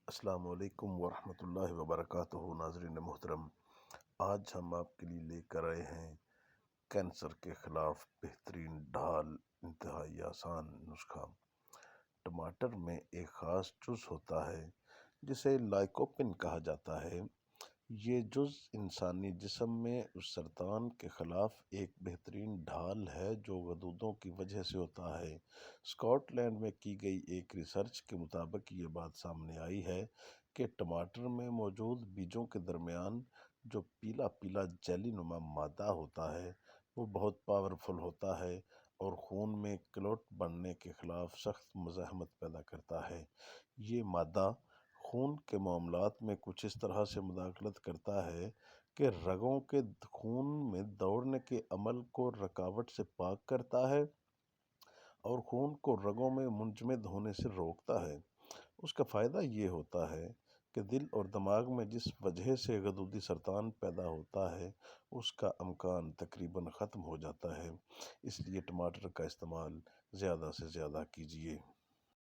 السلام علیکم ورحمۃ اللہ وبرکاتہ ناظرین محترم، آج ہم آپ کے لیے لے کر آئے ہیں کینسر کے خلاف بہترین ڈھال، انتہائی آسان نسخہ۔ ٹماٹر میں ایک خاص جز ہوتا ہے جسے لائکوپن کہا جاتا ہے۔ یہ جز انسانی جسم میں اس سرطان کے خلاف ایک بہترین ڈھال ہے جو غدودوں کی وجہ سے ہوتا ہے۔ اسکاٹ لینڈ میں کی گئی ایک ریسرچ کے مطابق یہ بات سامنے آئی ہے کہ ٹماٹر میں موجود بیجوں کے درمیان جو پیلا پیلا جیلی نما مادہ ہوتا ہے وہ بہت پاورفل ہوتا ہے اور خون میں کلوٹ بننے کے خلاف سخت مزاحمت پیدا کرتا ہے۔ یہ مادہ خون کے معاملات میں کچھ اس طرح سے مداخلت کرتا ہے کہ رگوں کے خون میں دوڑنے کے عمل کو رکاوٹ سے پاک کرتا ہے اور خون کو رگوں میں منجمد ہونے سے روکتا ہے۔ اس کا فائدہ یہ ہوتا ہے کہ دل اور دماغ میں جس وجہ سے غدودی سرطان پیدا ہوتا ہے اس کا امکان تقریباً ختم ہو جاتا ہے۔ اس لیے ٹماٹر کا استعمال زیادہ سے زیادہ کیجیے۔